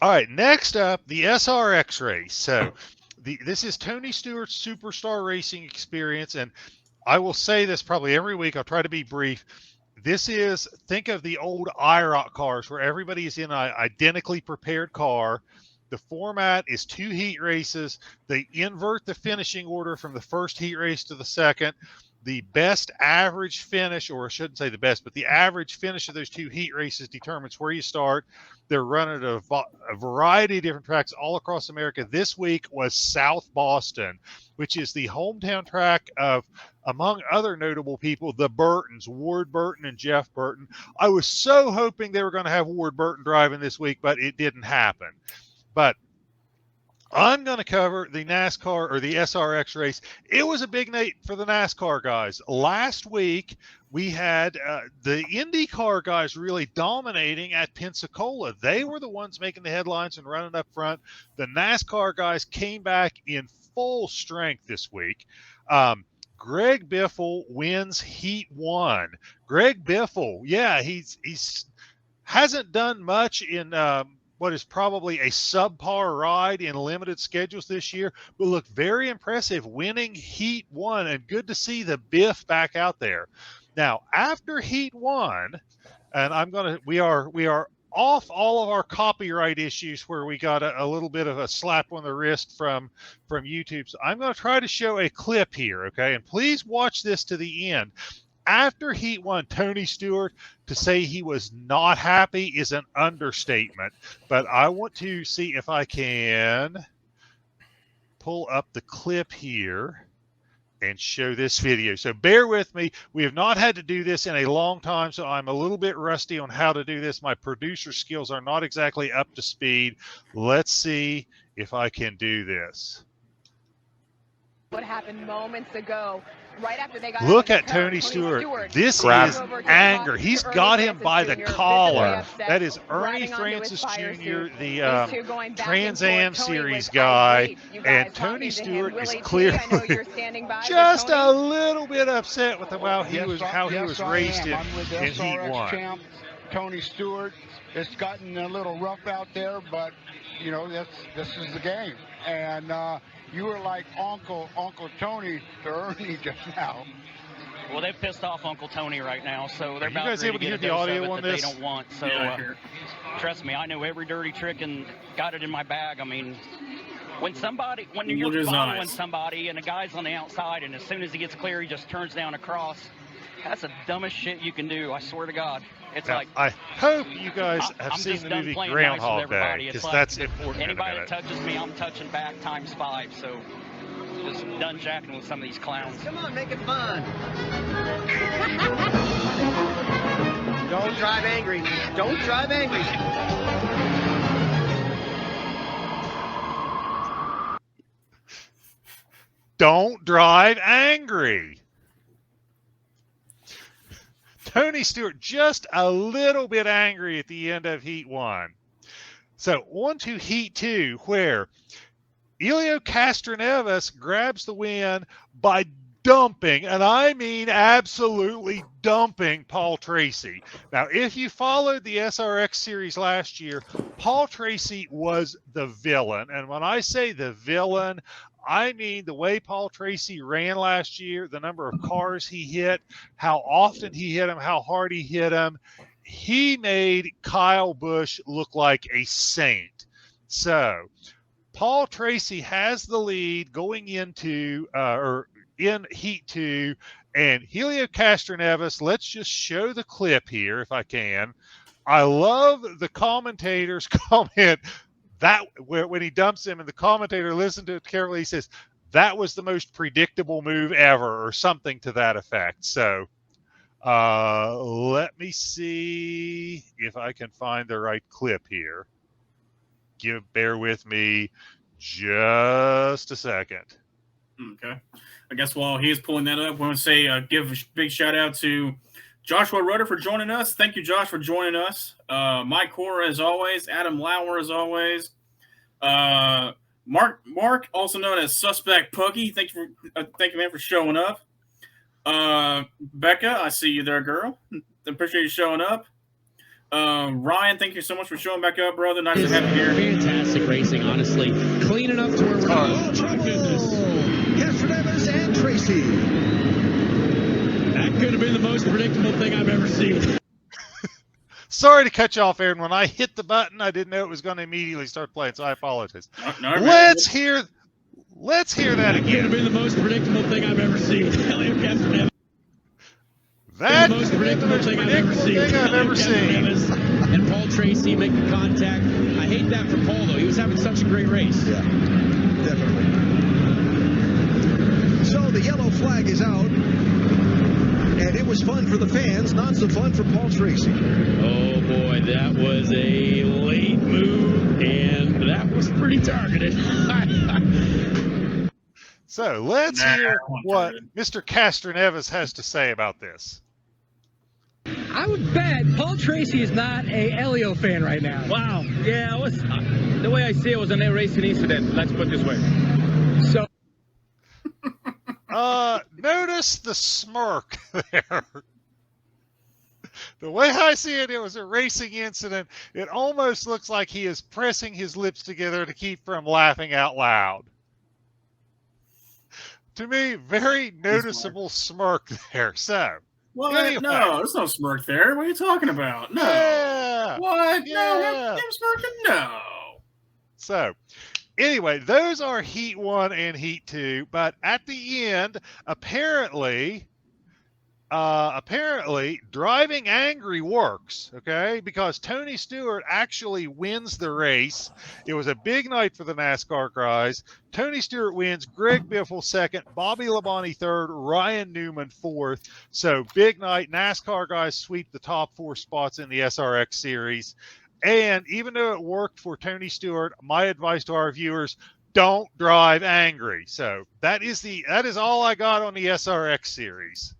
All right, next up, the SRX race. So this is Tony Stewart's Superstar Racing Experience, and I will say this probably every week. I'll try to be brief. This is, think of the old IROC cars where everybody is in an identically prepared car. The format is 2 heat races. They invert the finishing order from the first heat race to the second. The best average finish, or I shouldn't say the best, but the average finish of those 2 heat races determines where you start. They're running at a variety of different tracks all across America. This week was South Boston, which is the hometown track of, among other notable people, the Burtons, Ward Burton and Jeff Burton. I was so hoping they were going to have Ward Burton driving this week, but it didn't happen. But I'm going to cover the NASCAR or the SRX race. It was a big night for the NASCAR guys. Last week, we had the IndyCar guys really dominating at Pensacola. They were the ones making the headlines and running up front. The NASCAR guys came back in full strength this week. Greg Biffle wins Heat 1. Greg Biffle, yeah, he's hasn't done much in what is probably a subpar ride in limited schedules this year, but looked very impressive winning Heat 1, and good to see the Biff back out there. Now, after Heat 1, and we are off all of our copyright issues where we got a little bit of a slap on the wrist from YouTube. So I'm going to try to show a clip here, okay? And please watch this to the end. After Heat 1, Tony Stewart, to say he was not happy is an understatement. But I want to see if I can pull up the clip here and show this video. So bear with me. We have not had to do this in a long time, so I'm a little bit rusty on how to do this. My producer skills are not exactly up to speed. Let's see if I can do this. What happened moments ago, right after they got Look at Tony Stewart. This is anger. He's got him by the collar. That is Ernie Francis Jr., the Trans Am Series guy, and Tony Stewart is clearly just a little bit upset with how he was raised in Heat 1. Tony Stewart, it's gotten a little rough out there, but you know this is the game, and you were like Uncle Tony to Ernie just now. Well, they've pissed off Uncle Tony right now, so they're about guys ready able to to get hear a the dose audio of it on that this? they don't want. So trust me, I know every dirty trick and got it in my bag. I mean, when you're following somebody and a guy's on the outside, and as soon as he gets clear, he just turns down across. That's the dumbest shit you can do. I swear to God. It's now, like, I hope you guys have seen the movie Groundhog Day, because that's important. Anybody that touches me, I'm touching back ×5. So just done jacking with some of these clowns. Come on, make it fun. Don't drive angry. Don't drive angry. Don't drive angry. Tony Stewart just a little bit angry at the end of Heat 1. So on to Heat 2, where Elio Castroneves grabs the win by dumping, and I mean absolutely dumping, Paul Tracy. Now, if you followed the SRX series last year, Paul Tracy was the villain. And when I say the villain, I mean the way Paul Tracy ran last year, the number of cars he hit, how often he hit them, how hard he hit them. He made Kyle Busch look like a saint. So Paul Tracy has the lead going into in Heat 2, and Helio Castroneves, let's just show the clip here if I can. I love the commentator's comment that when he dumps him and the commentator listened to it carefully, he says, that was the most predictable move ever, or something to that effect. So let me see if I can find the right clip here. Bear with me just a second. Okay. I guess while he's pulling that up, I want to say give a big shout out to Joshua Rudder for joining us. Thank you, Josh, for joining us. Mike Cora, as always. Adam Lauer, as always. Mark, also known as Suspect Puggy. Thank you, man, for showing up. Becca, I see you there, girl. Appreciate you showing up. Ryan, thank you so much for showing back up, brother. Nice to have you here. Fantastic racing, honestly. Clean enough to where we're Oh, my goodness. Castro-Neves and Tracy. That could have been the most predictable thing I've ever seen. Sorry to cut you off, Aaron. When I hit the button, I didn't know it was going to immediately start playing, so I apologize. No, Let's hear that Could have again. been the most predictable thing I've ever seen. Elliot Castro-Neves. That The most could be the predictable most thing I've ever predictable seen. thing I've ever seen. Castro-Neves and Paul Tracy making contact. I hate that for Paul, though. He was having such a great race. Yeah, definitely. So the yellow flag is out. And it was fun for the fans, not so fun for Paul Tracy. Oh, boy, that was a late move, and that was pretty targeted. So let's Nah, hear I want what to. Mr. Castro-Neves has to say about this. I would bet Paul Tracy is not a Elio fan right now. Wow. Yeah, it was the way I see it was an air racing incident. Let's put it this way. So Notice the smirk there. The way I see it, it was a racing incident. It almost looks like he is pressing his lips together to keep from laughing out loud. To me, very noticeable smirk there. So, What? anyway. No, there's no smirk there. What are you talking about? No. Yeah. What? Yeah. No, him smirking? No. So, anyway, those are Heat 1 and Heat 2. But at the end, apparently, driving angry works, okay? Because Tony Stewart actually wins the race. It was a big night for the NASCAR guys. Tony Stewart wins, Greg Biffle second, Bobby Labonte third, Ryan Newman fourth. So big night. NASCAR guys sweep the top 4 spots in the SRX series. And even though it worked for Tony Stewart, my advice to our viewers, don't drive angry. So that is all I got on the SRX series.